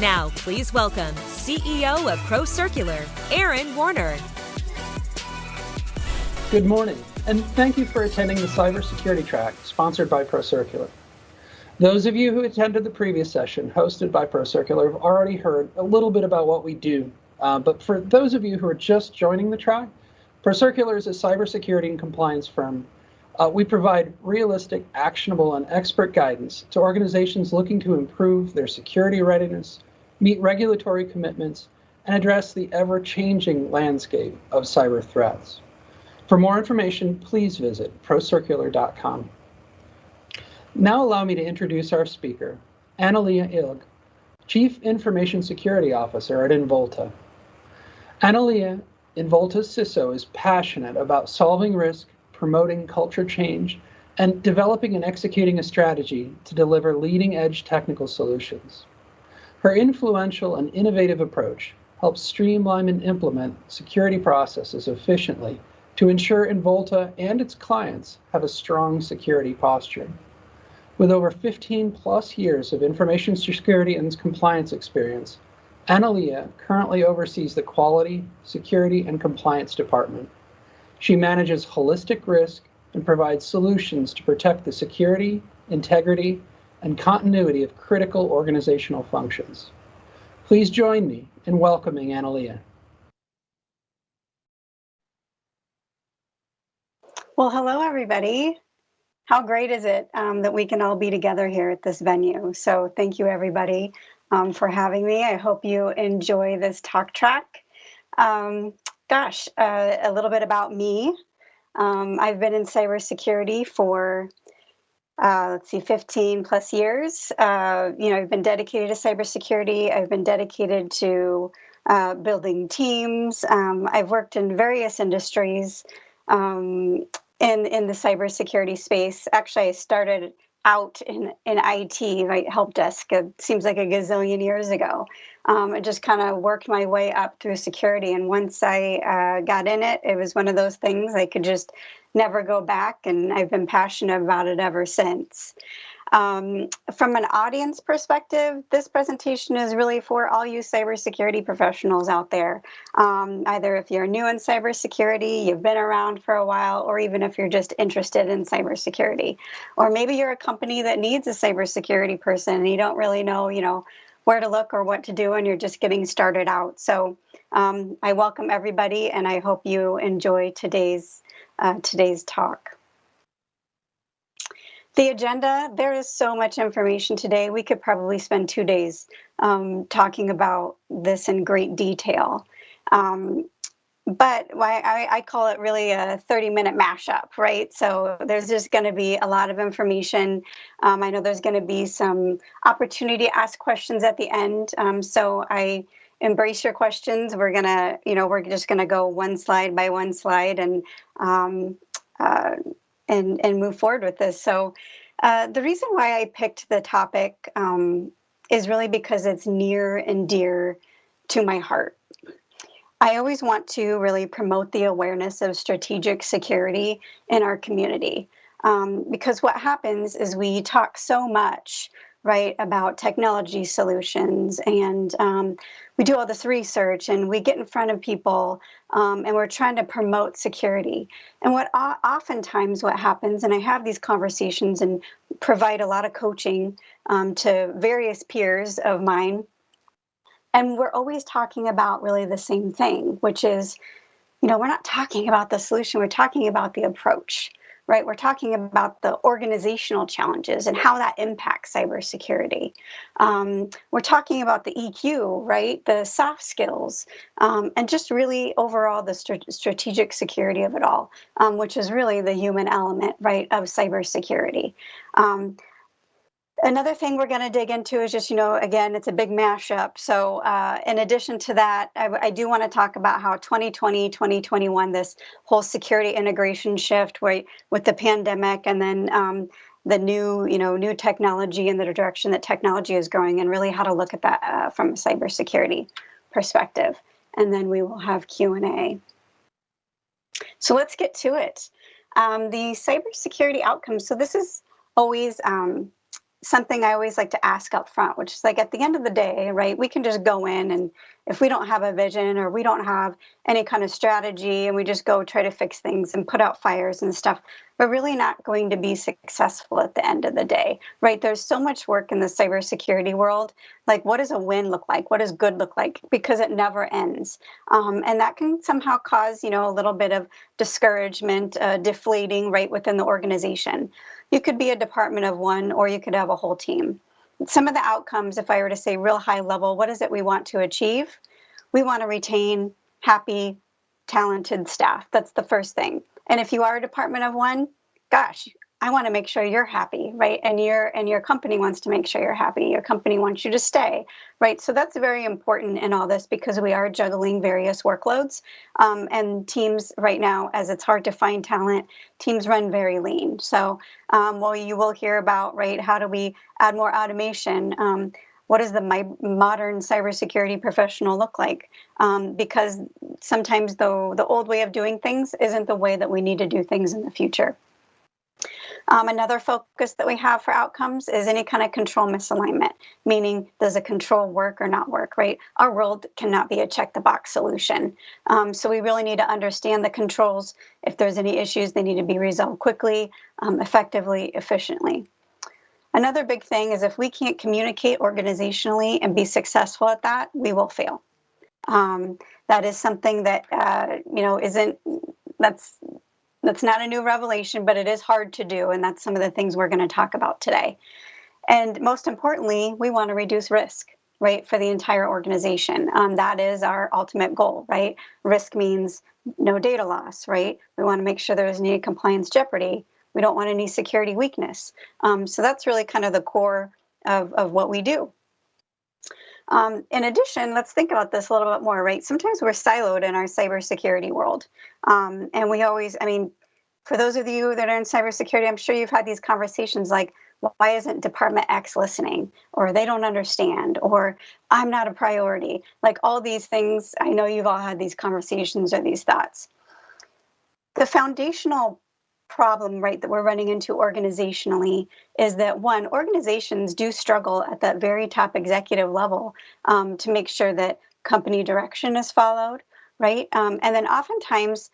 Now, please welcome CEO of ProCircular, Aaron Warner. Good morning, and thank you for attending the Cybersecurity track sponsored by ProCircular. Those of you who attended the previous session hosted by ProCircular have already heard a little bit about what we do, but for those of you who are just joining the track, ProCircular is a cybersecurity and compliance firm. We provide realistic, actionable, and expert guidance to organizations looking to improve their security readiness, meet regulatory commitments, and address the ever-changing landscape of cyber threats. For more information, please visit procircular.com. Now allow me to introduce our speaker, Analia Ilg, Chief Information Security Officer at Involta. Analia, Involta's CISO, is passionate about solving risk, promoting culture change, and developing and executing a strategy to deliver leading-edge technical solutions. Her influential and innovative approach helps streamline and implement security processes efficiently to ensure Involta and its clients have a strong security posture. With over 15 plus years of information security and compliance experience, Analia currently oversees the Quality, Security, and Compliance Department. She manages holistic risk and provides solutions to protect the security, integrity, and continuity of critical organizational functions. Please join me in welcoming Analia. Well, hello, everybody. How great is it that we can all be together here at this venue? So thank you, everybody, for having me. I hope you enjoy this talk track. A little bit about me. I've been in cybersecurity for 15 plus years. I've been dedicated to cybersecurity. I've been dedicated to building teams. I've worked in various industries in the cybersecurity space. Actually, I started out in IT, right, help desk. It seems like a gazillion years ago. I just kind of worked my way up through security. And once I got in it, it was one of those things I could just never go back. And I've been passionate about it ever since. From an audience perspective, this presentation is really for all you cybersecurity professionals out there. Either if you're new in cybersecurity, you've been around for a while, or even if you're just interested in cybersecurity. Or maybe you're a company that needs a cybersecurity person and you don't really know, where to look or what to do, and you're just getting started out. So I welcome everybody, and I hope you enjoy today's talk. The agenda, there is so much information today. We could probably spend 2 days talking about this in great detail. But I call it really a 30-minute mashup, right? So there's just going to be a lot of information. I know there's going to be some opportunity to ask questions at the end. So I embrace your questions. We're just going to go one slide by one slide and move forward with this. So the reason why I picked the topic is really because it's near and dear to my heart. I always want to really promote the awareness of strategic security in our community, because what happens is we talk so much, right, about technology solutions, and we do all this research, and we get in front of people, and we're trying to promote security. And oftentimes what happens, and I have these conversations and provide a lot of coaching to various peers of mine, and we're always talking about really the same thing, which is, we're not talking about the solution, we're talking about the approach, right? We're talking about the organizational challenges and how that impacts cybersecurity. We're talking about the EQ, right? The soft skills, and just really overall the strategic security of it all, which is really the human element, right, of cybersecurity. Another thing we're going to dig into is just, again, it's a big mashup. So in addition to that, I do want to talk about how 2020, 2021, this whole security integration shift, right, with the pandemic, and then the new technology and the direction that technology is going, and really how to look at that from a cybersecurity perspective. And then we will have Q&A. So let's get to it. The cybersecurity outcomes. So this is always something I always like to ask up front, which is like at the end of the day, right, we can just go in, and if we don't have a vision or we don't have any kind of strategy and we just go try to fix things and put out fires and stuff, we're really not going to be successful at the end of the day, right? There's so much work in the cybersecurity world. Like, what does a win look like? What does good look like? Because it never ends. And that can somehow cause, a little bit of discouragement, deflating right within the organization. You could be a department of one, or you could have a whole team. Some of the outcomes, if I were to say real high level, what is it we want to achieve? We want to retain happy, talented staff. That's the first thing. And if you are a department of one, gosh, I want to make sure you're happy, right? And your company wants to make sure you're happy. Your company wants you to stay, right? So that's very important in all this, because we are juggling various workloads. And teams right now, as it's hard to find talent, teams run very lean. So well, you will hear about, right, how do we add more automation? What does the modern cybersecurity professional look like? Because sometimes, though, the old way of doing things isn't the way that we need to do things in the future. Another focus that we have for outcomes is any kind of control misalignment, meaning does a control work or not work, right? Our world cannot be a check the box solution. So we really need to understand the controls. If there's any issues, they need to be resolved quickly, effectively, efficiently. Another big thing is if we can't communicate organizationally and be successful at that, we will fail. That is something that, that's not a new revelation, but it is hard to do. And that's some of the things we're going to talk about today. And most importantly, we want to reduce risk, right, for the entire organization. That is our ultimate goal, right? Risk means no data loss, right? We want to make sure there isn't any compliance jeopardy. We don't want any security weakness. So that's really kind of the core of what we do. In addition, let's think about this a little bit more, right? Sometimes we're siloed in our cybersecurity world. And we always, for those of you that are in cybersecurity, I'm sure you've had these conversations like, why isn't Department X listening? Or they don't understand, or I'm not a priority. Like all these things, I know you've all had these conversations or these thoughts. The foundational problem, right, that we're running into organizationally is that, one, organizations do struggle at that very top executive level to make sure that company direction is followed, right? And then oftentimes,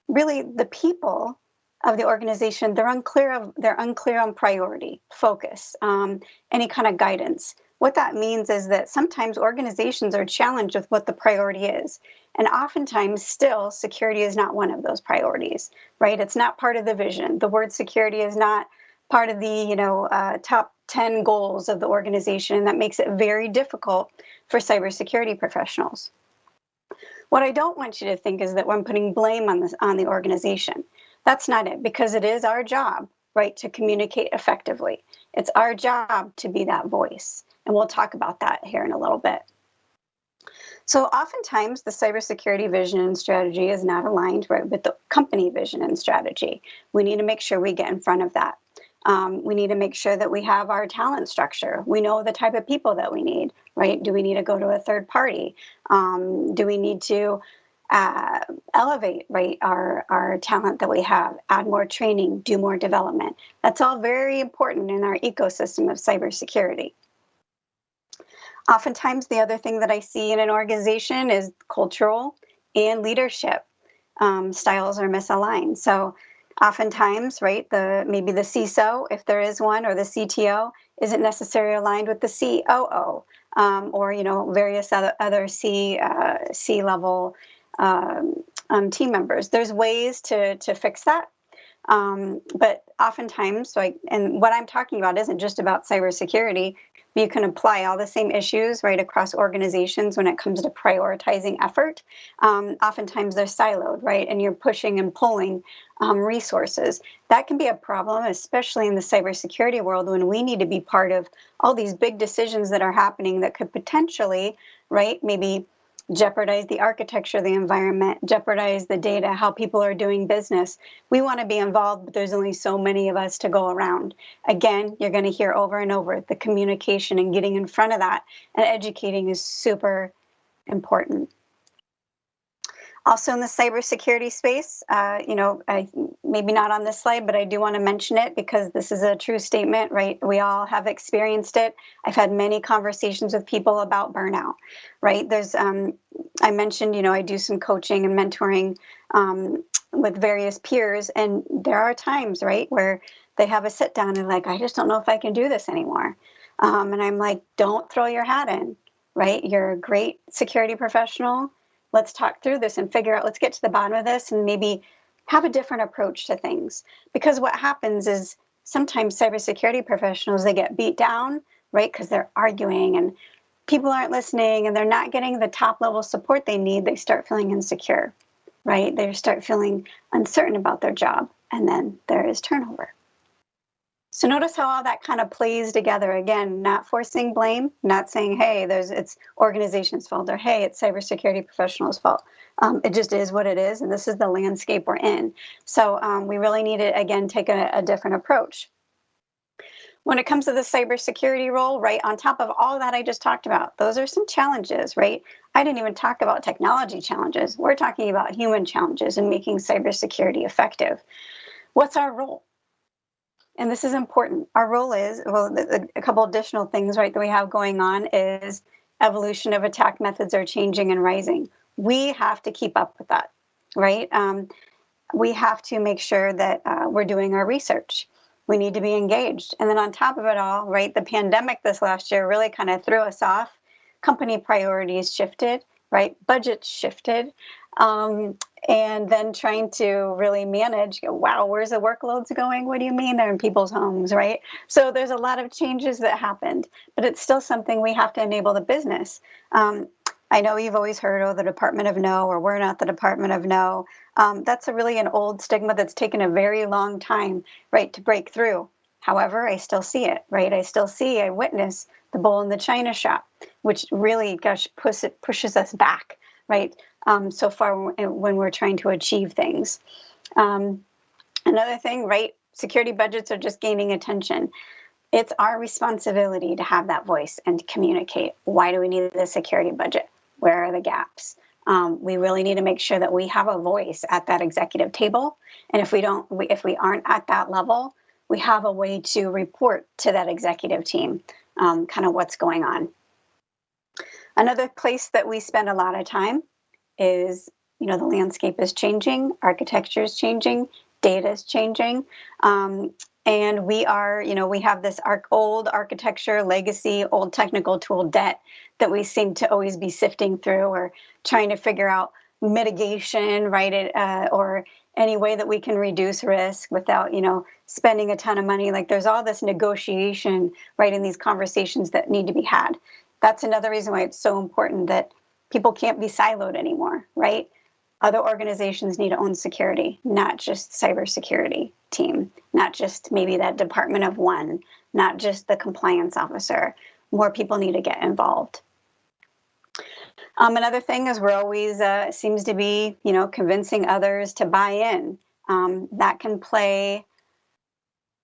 really, the people of the organization, they're unclear on priority, focus, any kind of guidance. What that means is that sometimes organizations are challenged with what the priority is. And oftentimes still security is not one of those priorities, right? It's not part of the vision. The word security is not part of the top 10 goals of the organization. And that makes it very difficult for cybersecurity professionals. What I don't want you to think is that I'm putting blame on the organization. That's not it, because it is our job, right, to communicate effectively. It's our job to be that voice. And we'll talk about that here in a little bit. So oftentimes the cybersecurity vision and strategy is not aligned, right, with the company vision and strategy. We need to make sure we get in front of that. We need to make sure that we have our talent structure. We know the type of people that we need, right? Do we need to go to a third party? Do we need to elevate, right, our talent that we have, add more training, do more development? That's all very important in our ecosystem of cybersecurity. Oftentimes, the other thing that I see in an organization is cultural and leadership styles are misaligned. So oftentimes, right, maybe the CISO, if there is one, or the CTO, isn't necessarily aligned with the COO, or various other C-level team members. There's ways to fix that. But oftentimes, and what I'm talking about isn't just about cybersecurity. You can apply all the same issues right across organizations when it comes to prioritizing effort. Oftentimes they're siloed, right? And you're pushing and pulling resources. That can be a problem, especially in the cybersecurity world, when we need to be part of all these big decisions that are happening that could potentially, right, maybe jeopardize the architecture of the environment, jeopardize the data, how people are doing business. We want to be involved, but there's only so many of us to go around. Again, you're going to hear over and over the communication and getting in front of that and educating is super important. Also in the cybersecurity space, maybe not on this slide, but I do want to mention it because this is a true statement, right? We all have experienced it. I've had many conversations with people about burnout, right? I mentioned, I do some coaching and mentoring with various peers, and there are times, right, where they have a sit down and like, I just don't know if I can do this anymore. And I'm like, don't throw your hat in, right? You're a great security professional. Let's talk through this and figure out, let's get to the bottom of this and maybe have a different approach to things. Because what happens is sometimes cybersecurity professionals, they get beat down, right? Because they're arguing and people aren't listening and they're not getting the top level support they need. They start feeling insecure, right? They start feeling uncertain about their job, and then there is turnover. So notice how all that kind of plays together. Again, not forcing blame, not saying, hey, it's organization's fault, or hey, it's cybersecurity professionals' fault. It just is what it is, and this is the landscape we're in. So we really need to, again, take a different approach. When it comes to the cybersecurity role, right, on top of all that I just talked about, those are some challenges, right? I didn't even talk about technology challenges. We're talking about human challenges in making cybersecurity effective. What's our role? And this is important. Our role is, well, a couple additional things, right, that we have going on is evolution of attack methods are changing and rising. We have to keep up with that, right? We have to make sure that we're doing our research. We need to be engaged. And then on top of it all, right, the pandemic this last year really kind of threw us off. Company priorities shifted, right? Budgets shifted. And then trying to really manage, wow, where's the workloads going? What do you mean they're in people's homes, right? So there's a lot of changes that happened, but it's still something we have to enable the business. I know you've always heard, the Department of No, or we're not the Department of No. That's really an old stigma that's taken a very long time, right, to break through. However, I still see it, right? I witness the bull in the china shop, which really, pushes us back, right? So far when we're trying to achieve things. Another thing, right? Security budgets are just gaining attention. It's our responsibility to have that voice and to communicate. Why do we need the security budget? Where are the gaps? We really need to make sure that we have a voice at that executive table. And if we aren't at that level, we have a way to report to that executive team, kind of what's going on. Another place that we spend a lot of time is, the landscape is changing, architecture is changing, data is changing. And we have this old architecture, legacy, old technical tool debt that we seem to always be sifting through or trying to figure out mitigation, right? Or any way that we can reduce risk without, spending a ton of money. Like there's all this negotiation, right, in these conversations that need to be had. That's another reason why it's so important that people can't be siloed anymore, right? Other organizations need to own security, not just cybersecurity team, not just maybe that department of one, not just the compliance officer. More people need to get involved. Another thing is we're always seems to be, convincing others to buy in. That can play,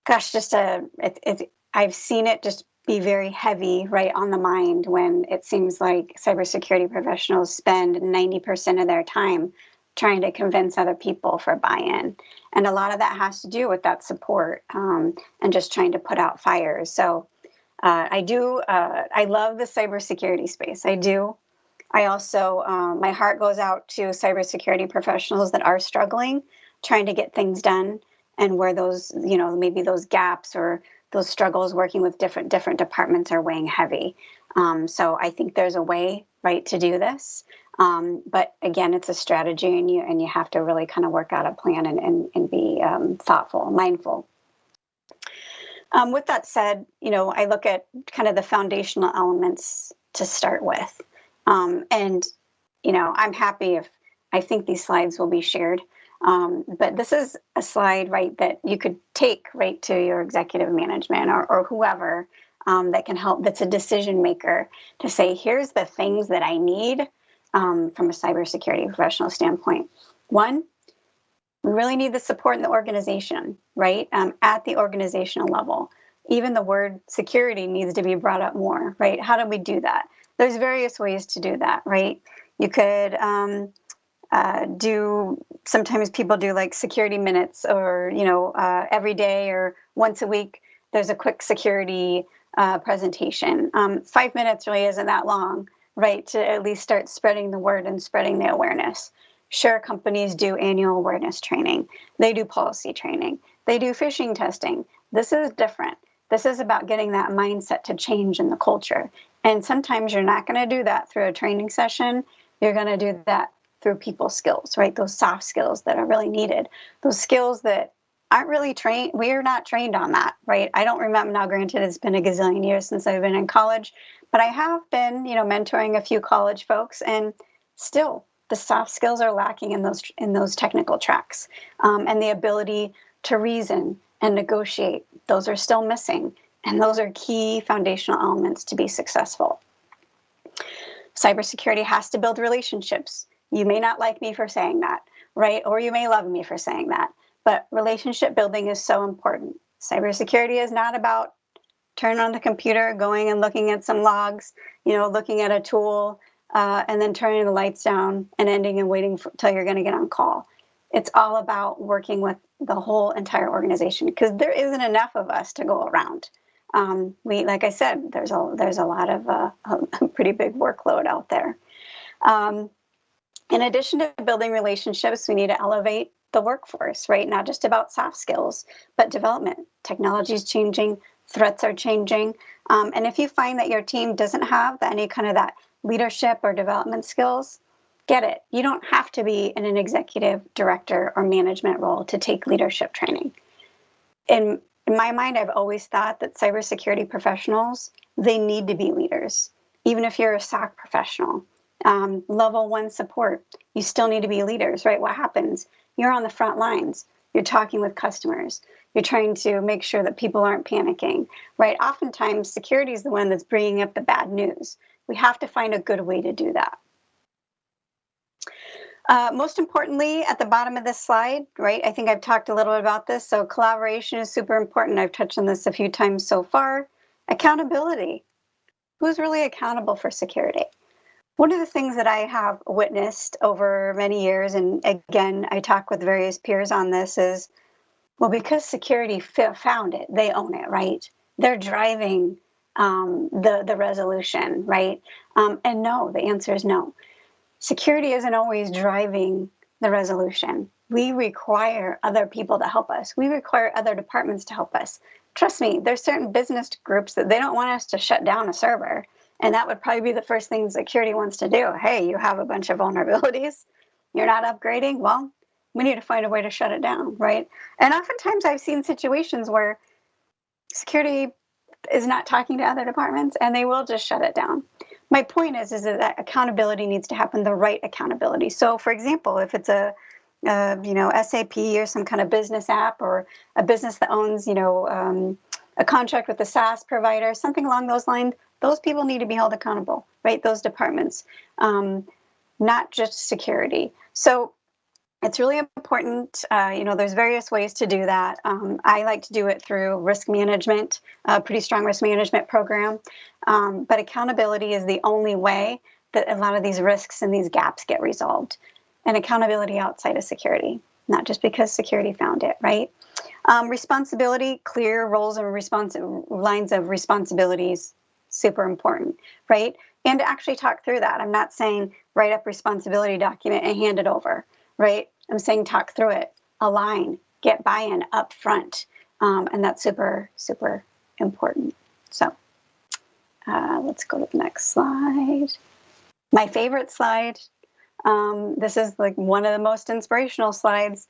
I've seen it just be very heavy, right, on the mind when it seems like cybersecurity professionals spend 90% of their time trying to convince other people for buy-in. And a lot of that has to do with that support and just trying to put out fires. So I love the cybersecurity space. I do. I also, my heart goes out to cybersecurity professionals that are struggling, trying to get things done, and where those, maybe those gaps or those struggles working with different departments are weighing heavy. So I think there's a way, right, to do this. But again, it's a strategy, and you have to really kind of work out a plan and be thoughtful, mindful. With that said, I look at kind of the foundational elements to start with. And I'm happy if I think these slides will be shared. But this is a slide, right, that you could take right to your executive management or whoever that can help, that's a decision maker, to say, here's the things that I need from a cybersecurity professional standpoint. One, we really need the support in the organization, right, at the organizational level. Even the word security needs to be brought up more, right? How do we do that? There's various ways to do that, right? You could Sometimes people do like security minutes, or every day or once a week there's a quick security presentation. 5 minutes really isn't that long, right, to at least start spreading the word and spreading the awareness. Sure, companies do annual awareness training. They do policy training. They do phishing testing. This is different. This is about getting that mindset to change in the culture. And sometimes you're not going to do that through a training session. You're going to do that through people skills, right? Those soft skills that are really needed. Those skills that aren't really trained. We are not trained on that, right? I don't remember now, granted, it's been a gazillion years since I've been in college, but I have been, mentoring a few college folks, and still the soft skills are lacking in those technical tracks. And the ability to reason and negotiate, those are still missing. And those are key foundational elements to be successful. Cybersecurity has to build relationships. You may not like me for saying that, right? Or you may love me for saying that. But relationship building is so important. Cybersecurity is not about turning on the computer, going and looking at some logs, looking at a tool, and then turning the lights down and ending and waiting till you're going to get on call. It's all about working with the whole entire organization, because there isn't enough of us to go around. Like I said, there's a lot of a pretty big workload out there. In addition to building relationships, we need to elevate the workforce, right? Not just about soft skills, but development. Technology is changing, threats are changing. And if you find that your team doesn't have any kind of that leadership or development skills, get it. You don't have to be in an executive director or management role to take leadership training. In my mind, I've always thought that cybersecurity professionals, they need to be leaders. Even if you're a SOC professional, level 1 support, you still need to be leaders, right? What happens? You're on the front lines. You're talking with customers. You're trying to make sure that people aren't panicking, right? Oftentimes, security is the one that's bringing up the bad news. We have to find a good way to do that. Most importantly, at the bottom of this slide, right, I think I've talked a little bit about this. So collaboration is super important. I've touched on this a few times so far. Accountability. Who's really accountable for security? One of the things that I have witnessed over many years, and again, I talk with various peers on this, is, well, because security found it, they own it, right? They're driving the resolution, right? And no, the answer is no. Security isn't always driving the resolution. We require other people to help us. We require other departments to help us. Trust me, there's certain business groups that they don't want us to shut down a server. And that would probably be the first thing security wants to do. Hey, you have a bunch of vulnerabilities. You're not upgrading. Well, we need to find a way to shut it down, right? And oftentimes I've seen situations where security is not talking to other departments and they will just shut it down. My point is that accountability needs to happen, the right accountability. So for example, if it's a SAP or some kind of business app, or a business that owns, a contract with a SaaS provider, something along those lines, those people need to be held accountable, right? Those departments, not just security. So it's really important. There's various ways to do that. I like to do it through risk management, a pretty strong risk management program. But accountability is the only way that a lot of these risks and these gaps get resolved. And accountability outside of security, not just because security found it, right? Responsibility, clear roles and lines of responsibilities, super important, right? And to actually talk through that. I'm not saying write up responsibility document and hand it over, right? I'm saying talk through it, align, get buy-in up front. And that's super, super important. So let's go to the next slide. My favorite slide, this is like one of the most inspirational slides,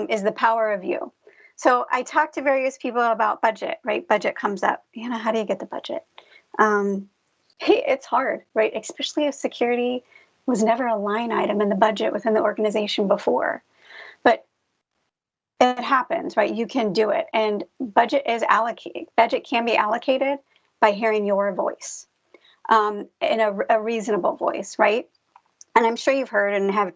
is the power of you. So I talked to various people about budget, right? Budget comes up. How do you get the budget? Hey, it's hard, right? Especially if security was never a line item in the budget within the organization before. But it happens, right? You can do it. And budget can be allocated by hearing your voice, in a reasonable voice, right? And I'm sure you've heard and have,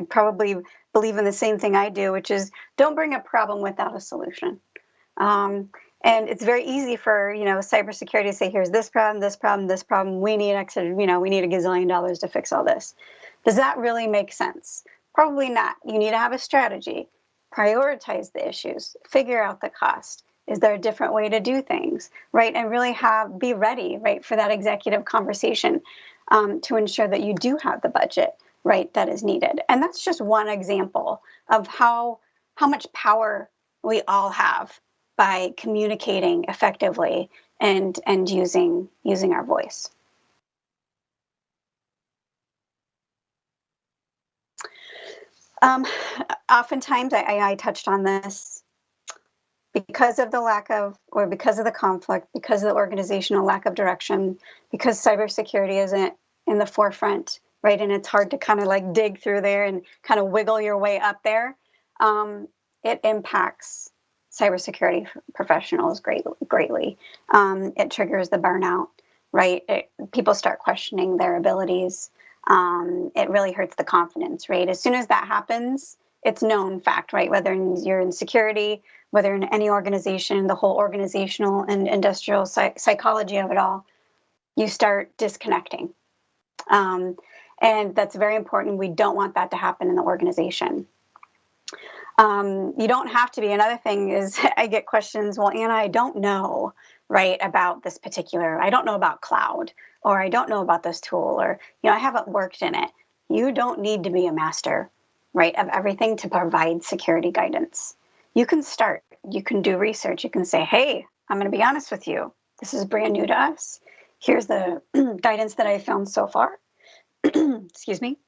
probably believe in the same thing I do, which is don't bring a problem without a solution. And it's very easy for, cybersecurity to say, here's this problem, this problem, this problem. We need we need $1 gazillion to fix all this. Does that really make sense? Probably not. You need to have a strategy, prioritize the issues, figure out the cost. Is there a different way to do things, right? And really be ready, right, for that executive conversation to ensure that you do have the budget, right, that is needed. And that's just one example of how much power we all have by communicating effectively and using our voice. Oftentimes, I touched on this, because of the because of the conflict, because of the organizational lack of direction, because cybersecurity isn't in the forefront, right? And it's hard to kind of like dig through there and kind of wiggle your way up there. It impacts cybersecurity professionals greatly. It triggers the burnout, right? People start questioning their abilities. It really hurts the confidence, right? As soon as that happens, it's known fact, right? Whether you're in security, whether in any organization, the whole organizational and industrial psychology of it all, you start disconnecting. And that's very important. We don't want that to happen in the organization. You don't have to be. Another thing is I get questions, well, Anna, I don't know, right, about this particular, I don't know about cloud, or I don't know about this tool, or, I haven't worked in it. You don't need to be a master, right, of everything to provide security guidance. You can start, you can do research, you can say, hey, I'm going to be honest with you. This is brand new to us. Here's the guidance that I found so far. Excuse me.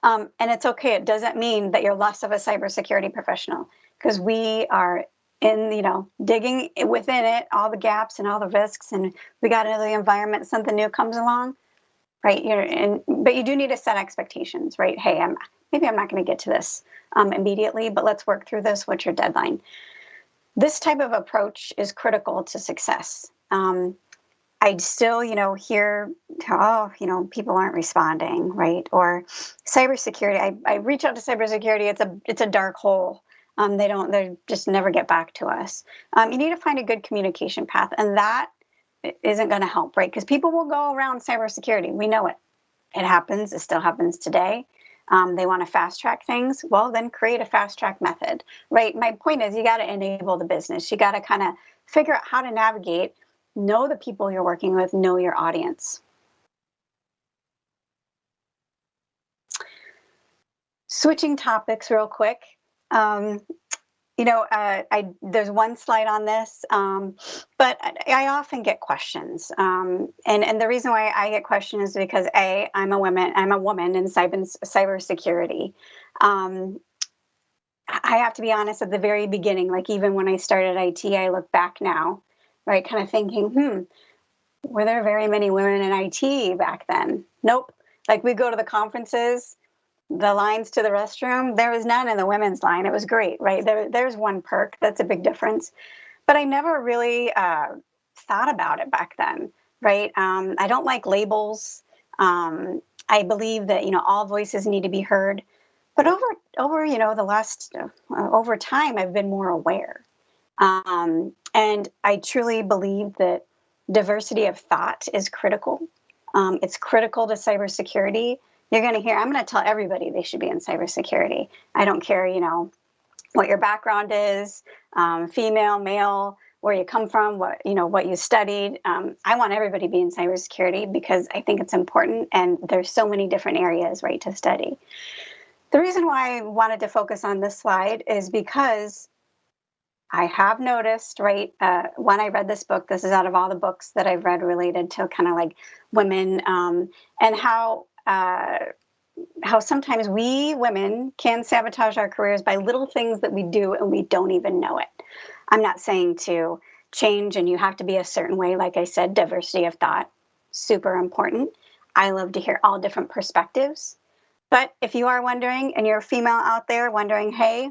And it's okay. It doesn't mean that you're less of a cybersecurity professional, because we are digging within it, all the gaps and all the risks, and we got into the environment, something new comes along, right? But you do need to set expectations, right? Hey, maybe I'm not going to get to this immediately, but let's work through this. What's your deadline? This type of approach is critical to success. I still, hear, people aren't responding, right? Or cybersecurity. I reach out to cybersecurity. It's a dark hole. They just never get back to us. You need to find a good communication path, and that isn't going to help, right? Because people will go around cybersecurity. We know it. It happens. It still happens today. They want to fast track things. Well, then create a fast track method, right? My point is, you got to enable the business. You got to kind of figure out how to navigate. Know the people you're working with, know your audience. Switching topics real quick. There's one slide on this, but I often get questions. And the reason why I get questions is because I'm a woman in cybersecurity. I have to be honest, at the very beginning, like even when I started IT, I look back now, right, kind of thinking, were there very many women in IT back then? Nope. Like we go to the conferences, the lines to the restroom, there was none in the women's line. It was great, right? There's one perk. That's a big difference. But I never really thought about it back then, right? I don't like labels. I believe that, all voices need to be heard. But over the last, over time, I've been more aware. And I truly believe that diversity of thought is critical. It's critical to cybersecurity. You're going to hear, I'm going to tell everybody they should be in cybersecurity. I don't care, what your background is, female, male, where you come from, what you studied. I want everybody to be in cybersecurity because I think it's important, and there's so many different areas, right, to study. The reason why I wanted to focus on this slide is because I have noticed, right, when I read this book, this is out of all the books that I've read related to kind of like women, and how sometimes we women can sabotage our careers by little things that we do and we don't even know it. I'm not saying to change and you have to be a certain way. Like I said, diversity of thought, super important. I love to hear all different perspectives. But if you are wondering, and you're a female out there wondering, hey,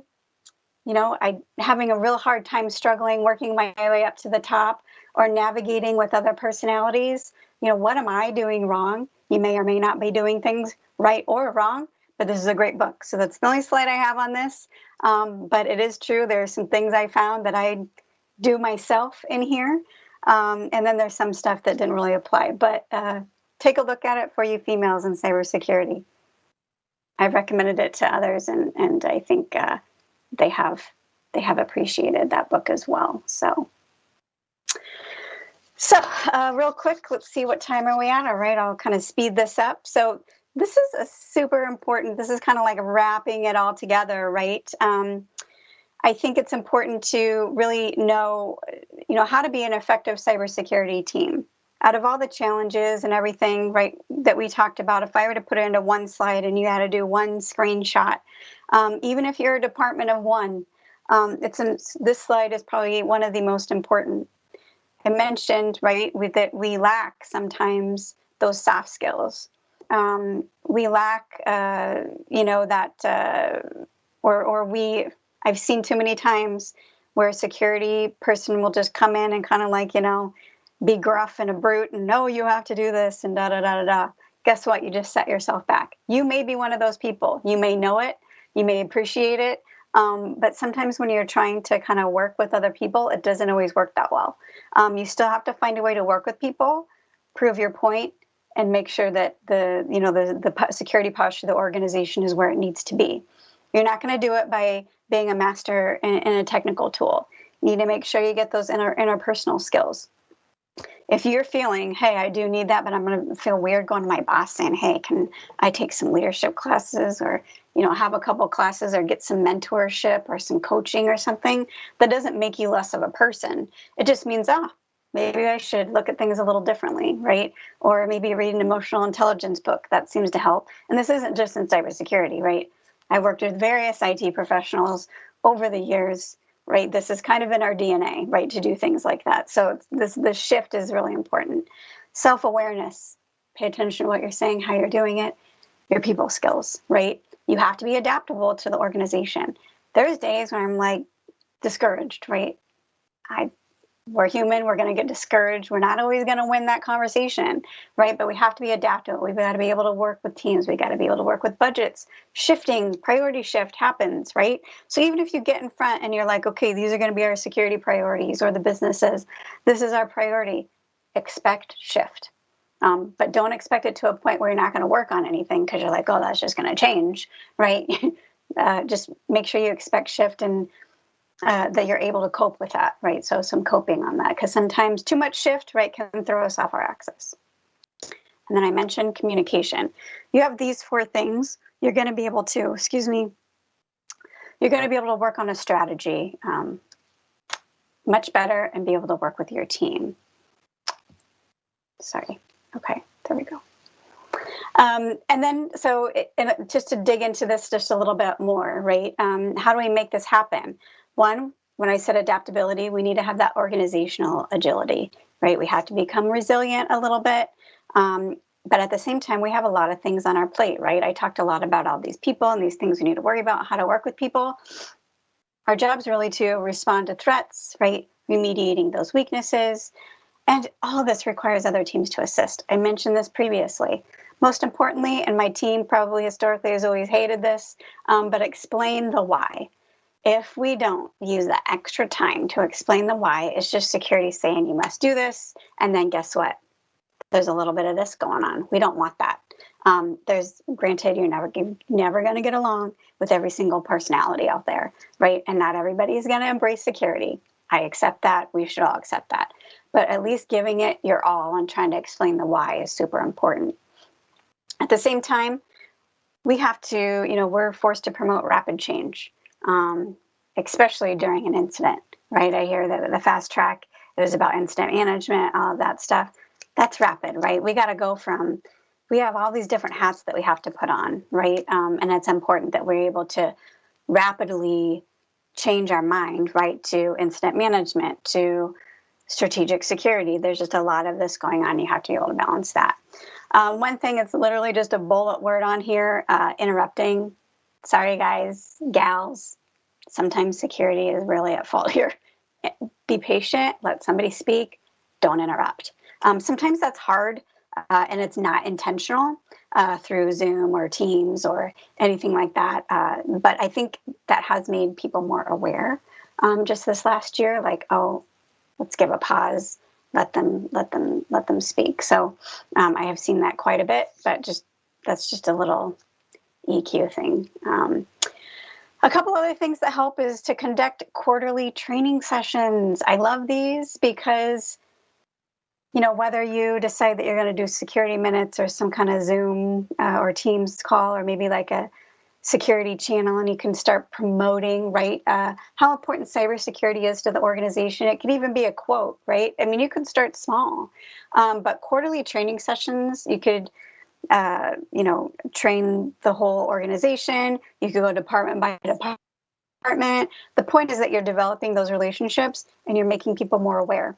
I'm having a real hard time struggling, working my way up to the top, or navigating with other personalities, what am I doing wrong? You may or may not be doing things right or wrong, but this is a great book. So that's the only slide I have on this. But it is true. There are some things I found that I do myself in here. And then there's some stuff that didn't really apply. But take a look at it for you females in cybersecurity. I've recommended it to others, and I think they have appreciated that book as well. So real quick, let's see, what time are we at? All right, I'll kind of speed this up. So this is a super important. This is kind of like wrapping it all together, right? I think it's important to really know, how to be an effective cybersecurity team. Out of all the challenges and everything, right, that we talked about, if I were to put it into one slide and you had to do one screenshot, even if you're a department of one, this slide is probably one of the most important. I mentioned, right, that we lack sometimes those soft skills. We lack, I've seen too many times where a security person will just come in and kind of like, be gruff and a brute and no, you have to do this and da da da da da. Guess what? You just set yourself back. You may be one of those people. You may know it. You may appreciate it. But sometimes when you're trying to kind of work with other people, it doesn't always work that well. You still have to find a way to work with people, prove your point, and make sure that the security posture of the organization is where it needs to be. You're not going to do it by being a master in a technical tool. You need to make sure you get those interpersonal skills. If you're feeling, hey, I do need that, but I'm going to feel weird going to my boss saying, hey, can I take some leadership classes or, have a couple classes or get some mentorship or some coaching or something, that doesn't make you less of a person. It just means, maybe I should look at things a little differently, right? Or maybe read an emotional intelligence book. That seems to help. And this isn't just in cybersecurity, right? I've worked with various IT professionals over the years, right? This is kind of in our DNA, right, to do things like that. So this shift is really important. Self-awareness. Pay attention to what you're saying, how you're doing it, your people skills, right? You have to be adaptable to the organization. There's days when I'm like discouraged, right? We're human. We're going to get discouraged. We're not always going to win that conversation, right? But we have to be adaptable. We've got to be able to work with teams. We got to be able to work with budgets. Shifting, priority shift happens, right? So even if you get in front and you're like, okay, these are going to be our security priorities, or the business says, this is our priority, expect shift. But don't expect it to a point where you're not going to work on anything because you're like, oh, that's just going to change, right? Just make sure you expect shift and that you're able to cope with that, right? So some coping on that, because sometimes too much shift, right, can throw us off our axis. And then I mentioned communication. You have these 4 things. You're going to be able to, you're going to be able to work on a strategy much better and be able to work with your team. Sorry. Okay, there we go. And then, just to dig into this just a little bit more, right? How do we make this happen? One, when I said adaptability, we need to have that organizational agility, right? We have to become resilient a little bit. But at the same time, we have a lot of things on our plate, right? I talked a lot about all these people and these things we need to worry about, how to work with people. Our job is really to respond to threats, right? Remediating those weaknesses. And all of this requires other teams to assist. I mentioned this previously. Most importantly, and my team probably historically has always hated this, but explain the why. If we don't use the extra time to explain the why, it's just security saying you must do this, and then guess what? There's a little bit of this going on. We don't want that. Granted, you're never going to get along with every single personality out there, right? And not everybody is going to embrace security. I accept that. We should all accept that. But at least giving it your all and trying to explain the why is super important. At the same time, we have to, we're forced to promote rapid change, especially during an incident, right? I hear that the fast track is about incident management, all of that stuff. That's rapid, right? We got to go from, we have all these different hats that we have to put on, right? And it's important that we're able to rapidly change our mind, right, to incident management, to strategic security. There's just a lot of this going on. You have to be able to balance that. One thing, it's literally just a bullet word on here, interrupting. Sorry, guys, gals. Sometimes security is really at fault here. Be patient. Let somebody speak. Don't interrupt. Sometimes that's hard and it's not intentional through Zoom or Teams or anything like that. But I think that has made people more aware just this last year, like, oh, let's give a pause, let them speak. So I have seen that quite a bit, but that's just a little EQ thing. A couple other things that help is to conduct quarterly training sessions. I love these because, whether you decide that you're going to do security minutes or some kind of Zoom or Teams call, or maybe like a security channel, and you can start promoting, right, how important cybersecurity is to the organization. It can even be a quote, right? I mean, you can start small, but quarterly training sessions, you could train the whole organization. You could go department by department. The point is that you're developing those relationships and you're making people more aware.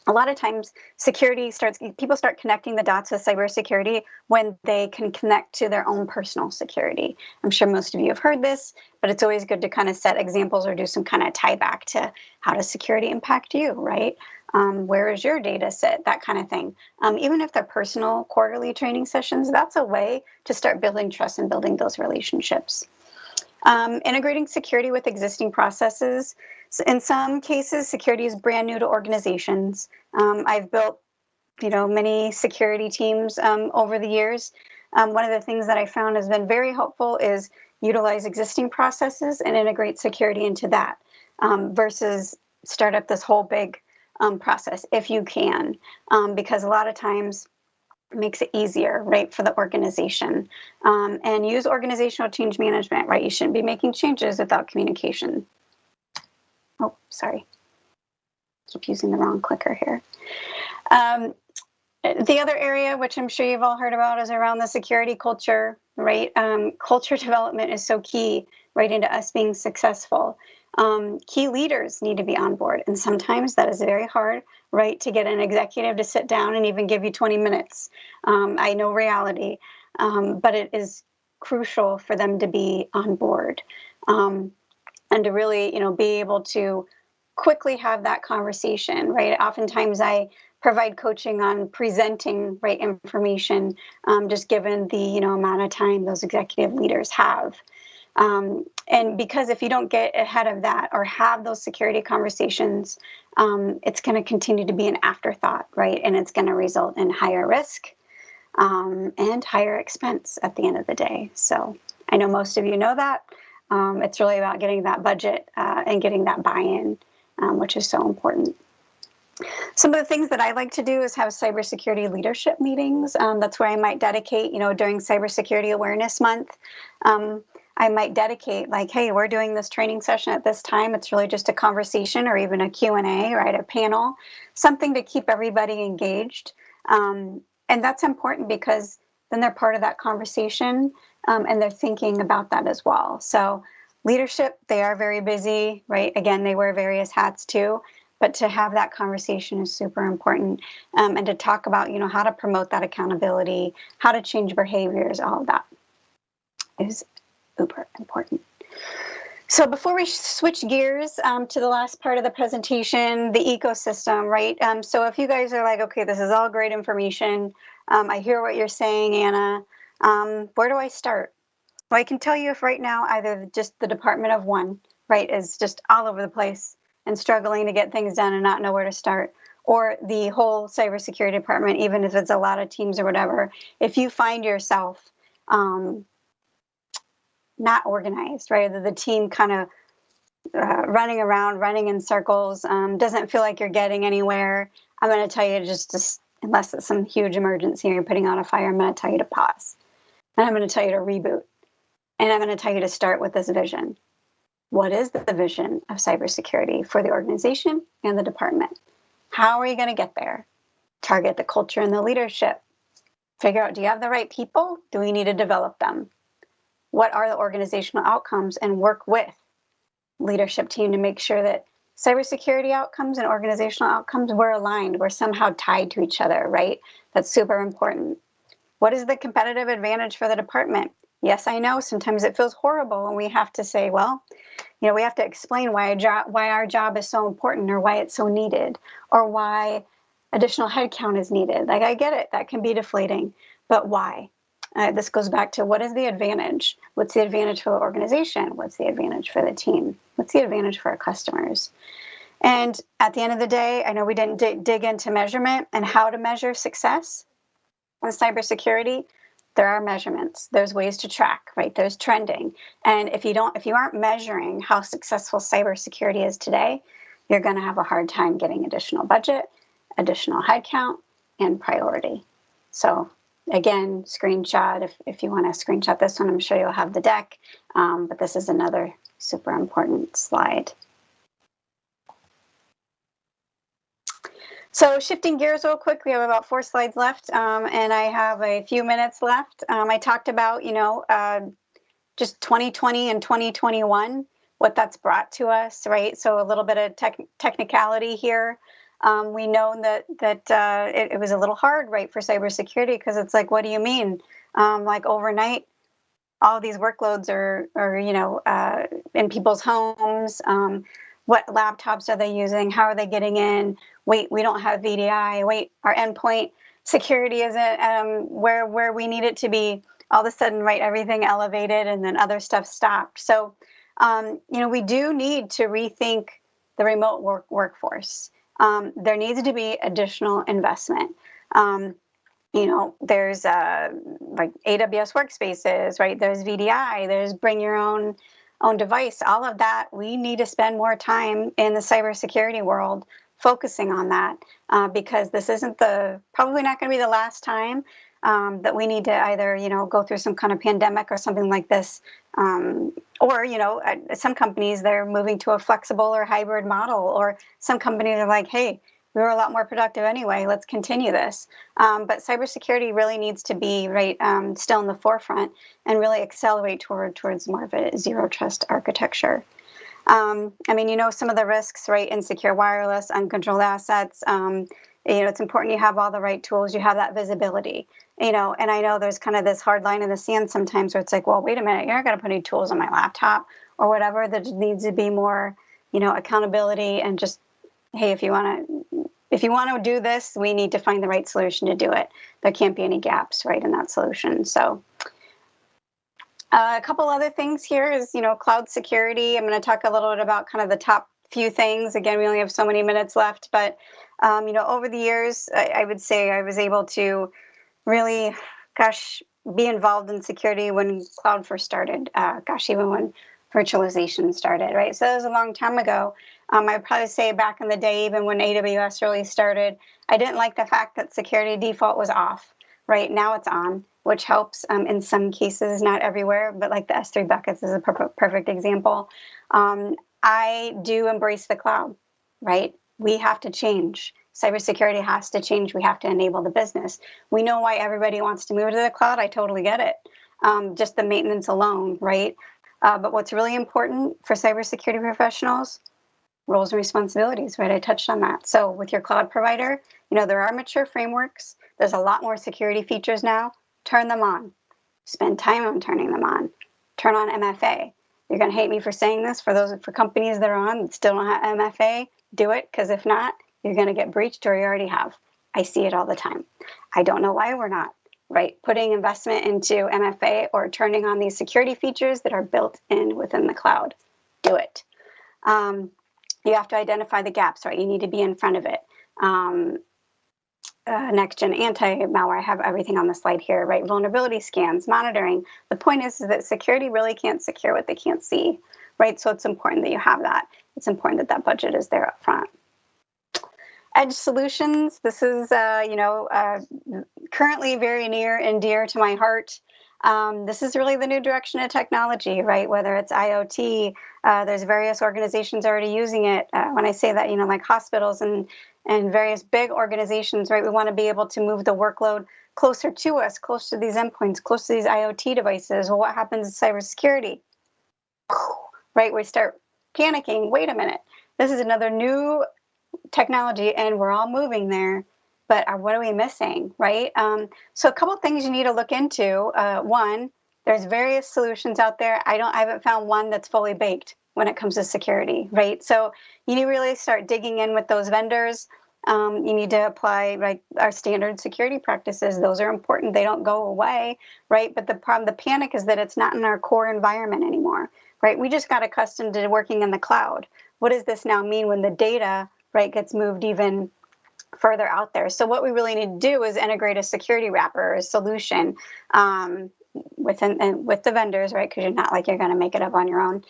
A lot of times people start connecting the dots with cybersecurity when they can connect to their own personal security. I'm sure most of you have heard this, but it's always good to kind of set examples or do some kind of tie back to how does security impact you, right? Where is your data sit? That kind of thing. Even if they're personal quarterly training sessions, that's a way to start building trust and building those relationships. Integrating security with existing processes. So in some cases, security is brand new to organizations. I've built, many security teams over the years. One of the things that I found has been very helpful is utilize existing processes and integrate security into that versus start up this whole big process if you can, because a lot of times it makes it easier, right, for the organization. And use organizational change management, right? You shouldn't be making changes without communication. Oh, sorry. Keep using the wrong clicker here. The other area, which I'm sure you've all heard about, is around the security culture, right? Culture development is so key, right, into us being successful. Key leaders need to be on board. And sometimes that is very hard, right, to get an executive to sit down and even give you 20 minutes. I know reality, but it is crucial for them to be on board and to really, be able to quickly have that conversation, right? Oftentimes I provide coaching on presenting, right, information, just given the, amount of time those executive leaders have. And because if you don't get ahead of that or have those security conversations, it's going to continue to be an afterthought, right? And it's going to result in higher risk and higher expense at the end of the day. So I know most of you know that. It's really about getting that budget and getting that buy-in, which is so important. Some of the things that I like to do is have cybersecurity leadership meetings. That's where I might dedicate, during Cybersecurity Awareness Month, I might dedicate like, hey, we're doing this training session at this time. It's really just a conversation or even a Q&A, right? A panel, something to keep everybody engaged. And that's important because then they're part of that conversation and they're thinking about that as well. So leadership, they are very busy, right? Again, they wear various hats too. But to have that conversation is super important, and to talk about, how to promote that accountability, how to change behaviors, all of that is uber important. So before we switch gears to the last part of the presentation, the ecosystem, right? So if you guys are like, okay, this is all great information. I hear what you're saying, Anna. Where do I start? Well, I can tell you if right now either just the Department of One, right, is just all over the place and struggling to get things done and not know where to start, or the whole cybersecurity department, even if it's a lot of teams or whatever, if you find yourself not organized, right, the team kind of running around, running in circles, doesn't feel like you're getting anywhere, I'm going to tell you just unless it's some huge emergency or you're putting out a fire, I'm going to tell you to pause. And I'm going to tell you to reboot. And I'm going to tell you to start with this vision. What is the vision of cybersecurity for the organization and the department? How are you going to get there? Target the culture and the leadership. Figure out, do you have the right people? Do we need to develop them? What are the organizational outcomes? And work with leadership team to make sure that cybersecurity outcomes and organizational outcomes were aligned. We're somehow tied to each other, right? That's super important. What is the competitive advantage for the department? Yes, I know sometimes it feels horrible and we have to say, well, we have to explain why our job is so important or why it's so needed or why additional headcount is needed. Like, I get it. That can be deflating, but why? This goes back to what is the advantage? What's the advantage for the organization? What's the advantage for the team? What's the advantage for our customers? And at the end of the day, I know we didn't dig into measurement and how to measure success in cybersecurity. there are measurements, there's ways to track, right? There's trending. And if you aren't measuring how successful cybersecurity is today, you're going to have a hard time getting additional budget, additional headcount, and priority. So again, screenshot, if you want to screenshot this one, I'm sure you'll have the deck, but this is another super important slide. So shifting gears real quick, we have about 4 slides left, and I have a few minutes left. I talked about, just 2020 and 2021, what that's brought to us, right? So a little bit of technicality here. We know that it was a little hard, right, for cybersecurity, because it's like, what do you mean? Like overnight, all these workloads are in people's homes. What laptops are they using? How are they getting in? Wait, we don't have VDI. Wait, our endpoint security isn't where we need it to be. All of a sudden, right, everything elevated and then other stuff stopped. So, we do need to rethink the remote workforce. There needs to be additional investment. There's like AWS workspaces, right? There's VDI, there's bring your own device. All of that, we need to spend more time in the cybersecurity world focusing on that, because this isn't probably not going to be the last time that we need to either, go through some kind of pandemic or something like this. Or, some companies, they're moving to a flexible or hybrid model, or some companies are like, hey, we were a lot more productive anyway, let's continue this. But cybersecurity really needs to be still in the forefront and really accelerate towards more of a zero trust architecture. Some of the risks, right? Insecure wireless, uncontrolled assets. It's important you have all the right tools, you have that visibility, and I know there's kind of this hard line in the sand sometimes where it's like, well, wait a minute, you're not going to put any tools on my laptop or whatever. There needs to be more, accountability and just, hey, if you want to do this, we need to find the right solution to do it. There can't be any gaps, right, in that solution. So a couple other things here is, cloud security. I'm going to talk a little bit about kind of the top few things. Again, we only have so many minutes left, but, over the years, I would say I was able to really, be involved in security when cloud first started. Even when virtualization started, right? So that was a long time ago. I'd probably say back in the day, even when AWS really started, I didn't like the fact that security default was off. Right now it's on, which helps in some cases, not everywhere, but like the S3 buckets is a perfect example. I do embrace the cloud, right? We have to change. Cybersecurity has to change. We have to enable the business. We know why everybody wants to move to the cloud. I totally get it. Just the maintenance alone, right? But what's really important for cybersecurity professionals, roles and responsibilities, right? I touched on that. So with your cloud provider, there are mature frameworks. There's a lot more security features now. Turn them on. Spend time on turning them on. Turn on MFA. You're going to hate me for saying this. For companies that are on that still don't have MFA, do it, because if not, you're going to get breached, or you already have. I see it all the time. I don't know why we're not, right, putting investment into MFA or turning on these security features that are built in within the cloud. Do it. You have to identify the gaps, right? You need to be in front of it. Next-gen anti-malware, I have everything on the slide here, right? Vulnerability scans, monitoring. The point is that security really can't secure what they can't see, right? So it's important that you have that. It's important that that budget is there up front. Edge solutions, this is, currently very near and dear to my heart. This is really the new direction of technology, right? Whether it's IoT, there's various organizations already using it. When I say that, like hospitals and various big organizations, right? We want to be able to move the workload closer to us, close to these endpoints, close to these IoT devices. Well, what happens in cybersecurity? Right? We start panicking. Wait a minute. This is another new technology and we're all moving there. But what are we missing, right? So a couple of things you need to look into. One, there's various solutions out there. I haven't found one that's fully baked when it comes to security, right? So you need to really start digging in with those vendors. You need to apply our standard security practices. Those are important. They don't go away, right? But the panic is that it's not in our core environment anymore, right? We just got accustomed to working in the cloud. What does this now mean when the data, right, gets moved even further out there. So what we really need to do is integrate a security wrapper or a solution with the vendors, right? Because you're going to make it up on your own.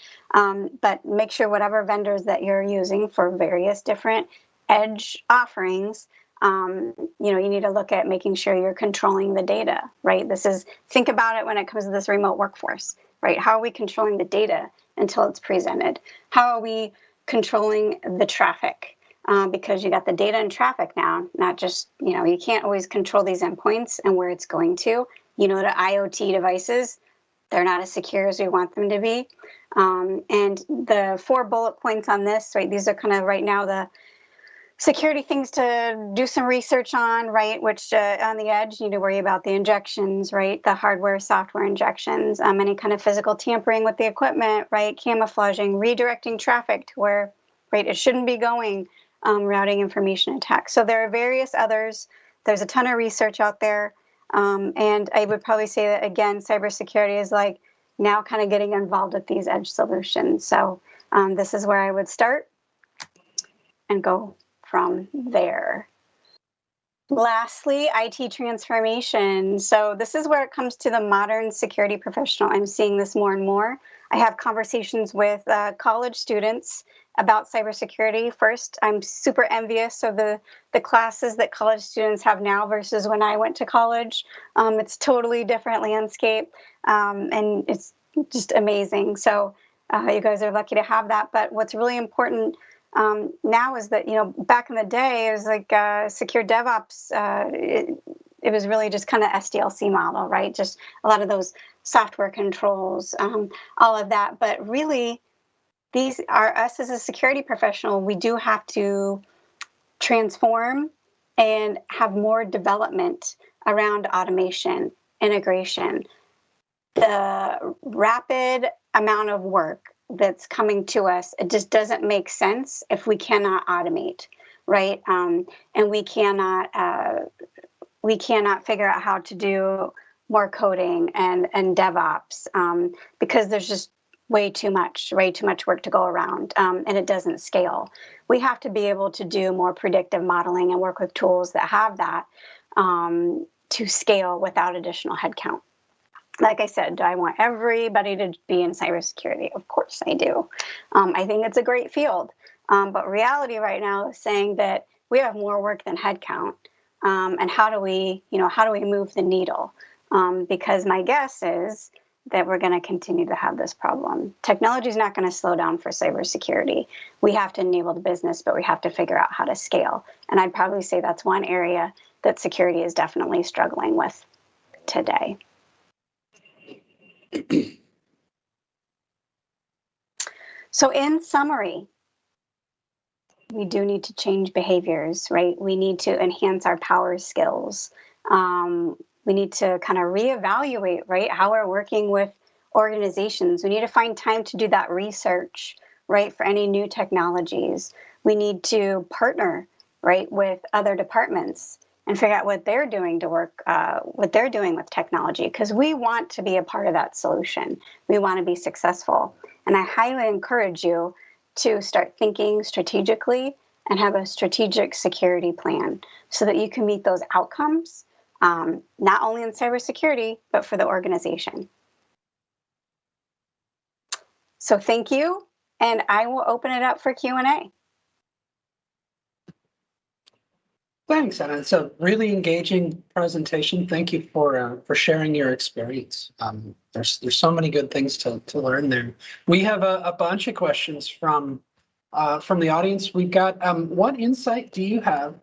But make sure whatever vendors that you're using for various different edge offerings, you need to look at making sure you're controlling the data, right? Think about it when it comes to this remote workforce, right? How are we controlling the data until it's presented? How are we controlling the traffic? Because you got the data and traffic now, not just, you can't always control these endpoints and where it's going to. The IoT devices, they're not as secure as we want them to be. And the 4 bullet points on this, right, these are kind of right now the security things to do some research on, right, which on the edge, you need to worry about the injections, right, the hardware, software injections, any kind of physical tampering with the equipment, right, camouflaging, redirecting traffic to where, right, it shouldn't be going, routing information attacks. So there are various others. There's a ton of research out there. And I would probably say that, again, cybersecurity is like now kind of getting involved with these edge solutions. So this is where I would start and go from there. Lastly, IT transformation. So this is where it comes to the modern security professional. I'm seeing this more and more. I have conversations with college students about cybersecurity. First, I'm super envious of the classes that college students have now versus when I went to college. It's totally different landscape, and it's just amazing. So you guys are lucky to have that. But what's really important now is that, back in the day, it was like secure DevOps. It was really just kind of SDLC model, right? Just a lot of those software controls, all of that. But really, these are us as a security professional. We do have to transform and have more development around automation, integration. The rapid amount of work that's coming to us, it just doesn't make sense if we cannot automate, right? And we cannot figure out how to do more coding and DevOps because there's just way too much work to go around, and it doesn't scale. We have to be able to do more predictive modeling and work with tools that have that to scale without additional headcount. Like I said, do I want everybody to be in cybersecurity? Of course I do. I think it's a great field. But reality right now is saying that we have more work than headcount. And how do we move the needle? Because my guess is that we're going to continue to have this problem. Technology is not going to slow down for cybersecurity. We have to enable the business, but we have to figure out how to scale. And I'd probably say that's one area that security is definitely struggling with today. So in summary, we do need to change behaviors, right? We need to enhance our power skills. We need to kind of reevaluate, right, how we're working with organizations. We need to find time to do that research, right, for any new technologies. We need to partner, right, with other departments and figure out what they're doing to work, what they're doing with technology, because we want to be a part of that solution. We want to be successful. And I highly encourage you to start thinking strategically and have a strategic security plan so that you can meet those outcomes, not only in cybersecurity, but for the organization. So thank you, and I will open it up for Q&A. Thanks, Anna. It's a really engaging presentation. Thank you for sharing your experience. There's so many good things to learn there. We have a bunch of questions from the audience. We've got what insight do you have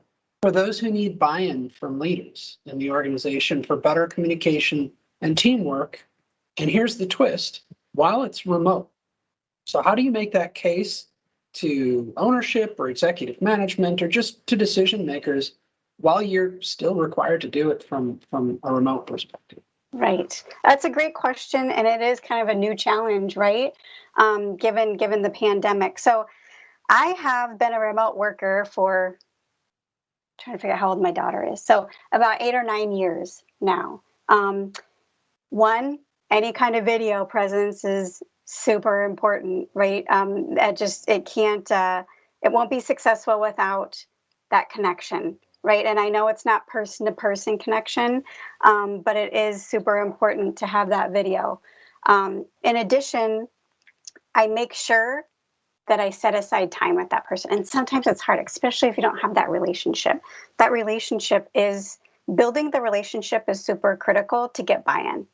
for those who need buy-in from leaders in the organization for better communication and teamwork? And here's the twist: while it's remote. So how do you make that case to ownership or executive management or just to decision makers while you're still required to do it from a remote perspective? Right. That's a great question. And it is kind of a new challenge, right? Given the pandemic. So I have been a remote worker for, trying to figure out how old my daughter is. So about 8 or 9 years now. One, any kind of video presence is super important, right? It won't be successful without that connection, right? And I know it's not person-to-person connection, but it is super important to have that video. In addition, I make sure that I set aside time with that person. And sometimes it's hard, especially if you don't have that relationship. That relationship is, building the relationship is super critical to get buy-in.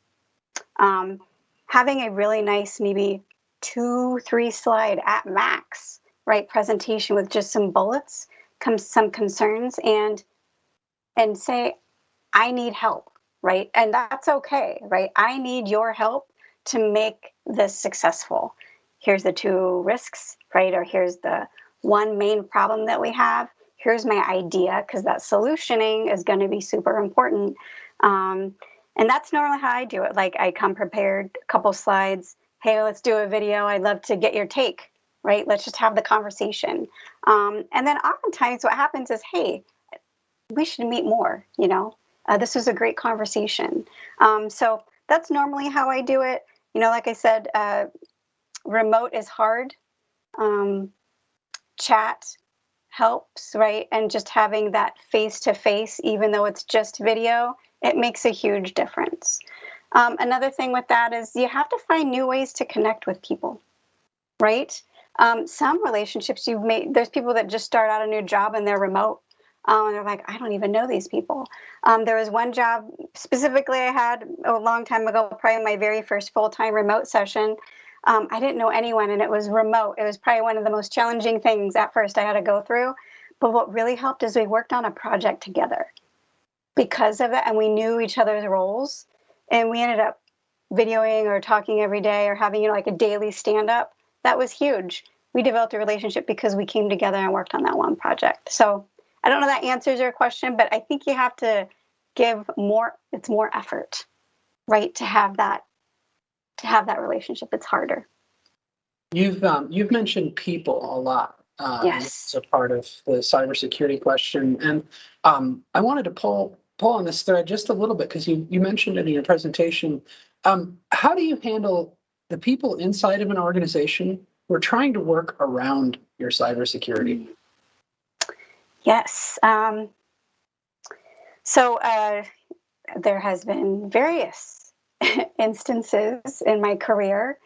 Having a really nice, maybe 2-3 slide at max, right, presentation with just some bullets, some concerns, and say, I need help, right? And that's okay, right? I need your help to make this successful. Here's the 2 risks, right? Or here's the 1 main problem that we have. Here's my idea, because that solutioning is going to be super important. And that's normally how I do it. Like, I come prepared, a couple slides. Hey, let's do a video. I'd love to get your take, right? Let's just have the conversation. And then oftentimes what happens is, hey, we should meet more, this was a great conversation. So that's normally how I do it. Like I said, remote is hard. Chat helps, right? And just having that face-to-face, even though it's just video, it makes a huge difference. Another thing with that is you have to find new ways to connect with people, right? Some relationships you've made, there's people that just start out a new job and they're remote. And they're like, I don't even know these people. There was one job specifically I had a long time ago, probably my very first full-time remote session. I didn't know anyone, and it was remote. It was probably one of the most challenging things at first I had to go through. But what really helped is we worked on a project together because of it, and we knew each other's roles. And we ended up videoing or talking every day or having, like a daily stand-up. That was huge. We developed a relationship because we came together and worked on that one project. So I don't know if that answers your question, but I think you have to give more, it's more effort, right? To have that relationship. It's harder. You've mentioned people a lot. Yes. As a part of the cybersecurity question. And I wanted to pull on this thread just a little bit because you mentioned it in your presentation. How do you handle the people inside of an organization who are trying to work around your cybersecurity? Yes. So there has been various instances in my career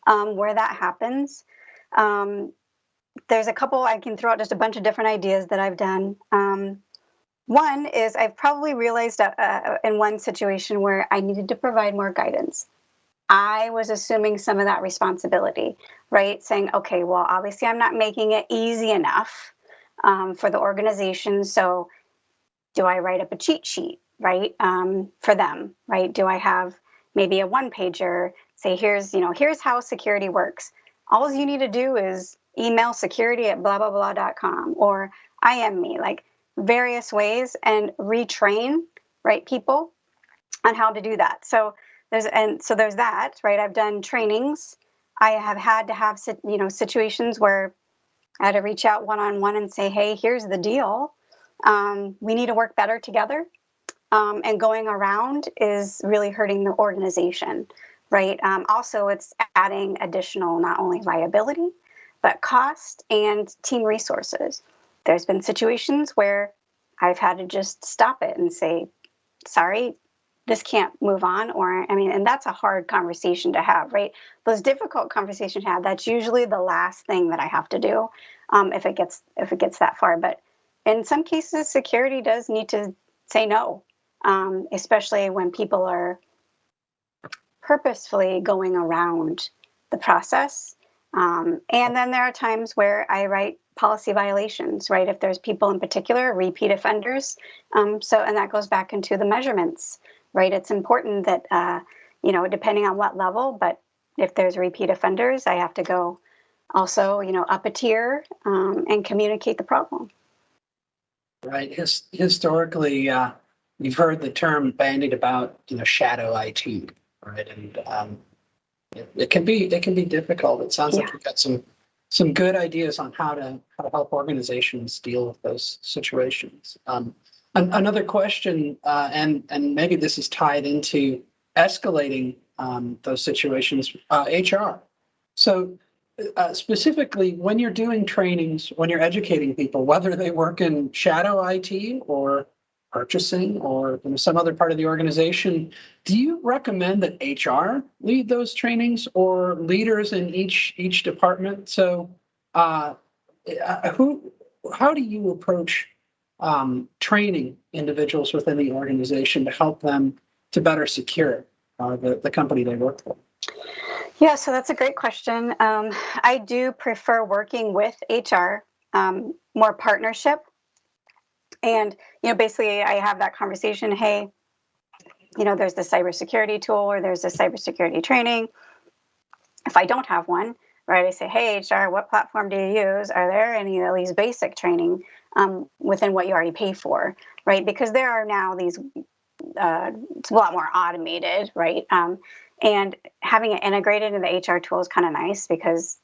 where that happens. There's a couple, I can throw out just a bunch of different ideas that I've done. One is I've probably realized in one situation where I needed to provide more guidance. I was assuming some of that responsibility, right? Saying, okay, well, obviously I'm not making it easy enough for the organization. So do I write up a cheat sheet, right? For them, right? Do I have maybe a one-pager, say, here's how security works. All you need to do is email security@blah-blah-blah.com or IM me, like various ways, and retrain, right, people on how to do that. So there's that, right? I've done trainings. I have had to have situations where I had to reach out one-on-one and say, hey, here's the deal. We need to work better together. And going around is really hurting the organization, right? Also, it's adding additional not only liability, but cost and team resources. There's been situations where I've had to just stop it and say, sorry, this can't move on. And that's a hard conversation to have, right? Those difficult conversations to have, that's usually the last thing that I have to do if it gets that far. But in some cases, security does need to say no, especially when people are purposefully going around the process. And then there are times where I write policy violations, right? If there's people in particular, repeat offenders. And that goes back into the measurements, right? It's important that, depending on what level, but if there's repeat offenders, I have to go also, up a tier and communicate the problem. Right. Historically, you've heard the term bandied about, shadow IT, right? And it can be difficult. It sounds like you've got some good ideas on how to help organizations deal with those situations. Another question, and maybe this is tied into escalating those situations, HR. So specifically, when you're doing trainings, when you're educating people, whether they work in shadow IT or purchasing or some other part of the organization, do you recommend that HR lead those trainings or leaders in each department? So, how do you approach training individuals within the organization to help them to better secure the company they work for? Yeah, so that's a great question. I do prefer working with HR, more partnership. And, basically I have that conversation, hey, there's the cybersecurity tool or there's a cybersecurity training. If I don't have one, right, I say, hey, HR, what platform do you use? Are there any at least basic training within what you already pay for, right? Because there are now these, it's a lot more automated, right? And having it integrated in the HR tool is kind of nice because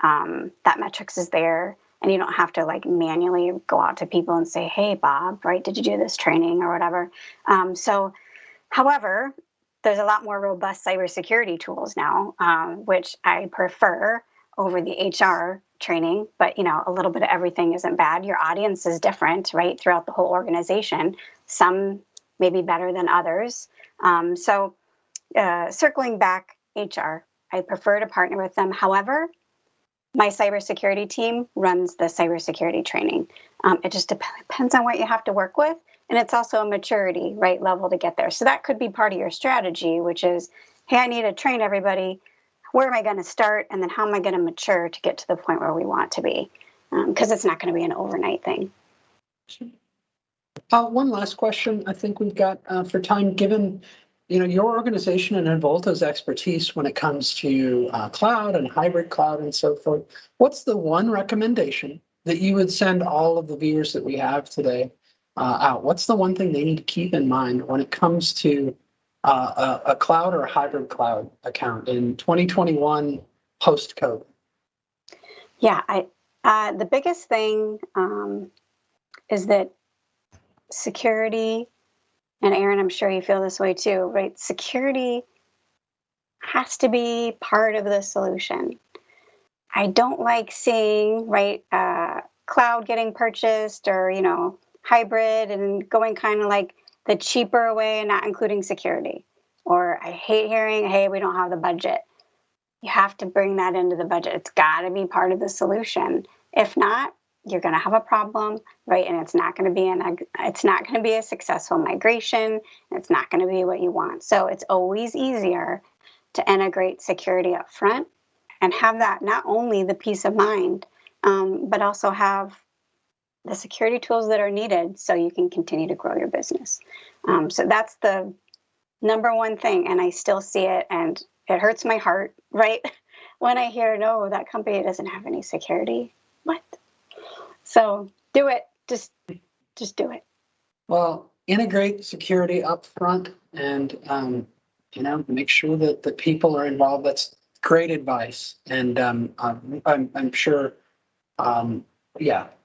that metrics is there and you don't have to like manually go out to people and say, hey, Bob, right, did you do this training or whatever? However, there's a lot more robust cybersecurity tools now, which I prefer over the HR training. But, a little bit of everything isn't bad. Your audience is different, right, throughout the whole organization. Some may be better than others. Circling back, HR, I prefer to partner with them. However, my cybersecurity team runs the cybersecurity training. It just depends on what you have to work with. And it's also a maturity, right, level to get there. So that could be part of your strategy, which is, hey, I need to train everybody. Where am I going to start? And then how am I going to mature to get to the point where we want to be? Because it's not going to be an overnight thing. One last question I think we've got for time, given your organization and Involta's expertise when it comes to cloud and hybrid cloud and so forth. What's the one recommendation that you would send all of the viewers that we have today out? What's the one thing they need to keep in mind when it comes to a cloud or a hybrid cloud account in 2021 post-COVID? Yeah, the biggest thing is that security, and Aaron, I'm sure you feel this way too, right? Security has to be part of the solution. I don't like seeing, right, cloud getting purchased or, hybrid and going kind of like the cheaper way and not including security. Or I hate hearing, hey, we don't have the budget. You have to bring that into the budget. It's got to be part of the solution. If not, you're going to have a problem, right? And it's not going to be a successful migration. And it's not going to be what you want. So it's always easier to integrate security up front and have that not only the peace of mind, but also have the security tools that are needed so you can continue to grow your business. So that's the number one thing. And I still see it and it hurts my heart, right? When I hear, no, that company doesn't have any security. What? So do it. Just do it. Well, integrate security up front and, make sure that the people are involved. That's great advice. And I'm sure,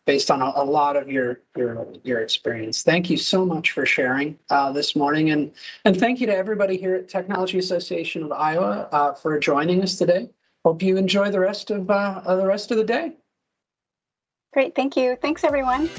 based on a lot of your experience. Thank you so much for sharing this morning. And thank you to everybody here at Technology Association of Iowa for joining us today. Hope you enjoy the rest of the day. Great. Thank you. Thanks, everyone.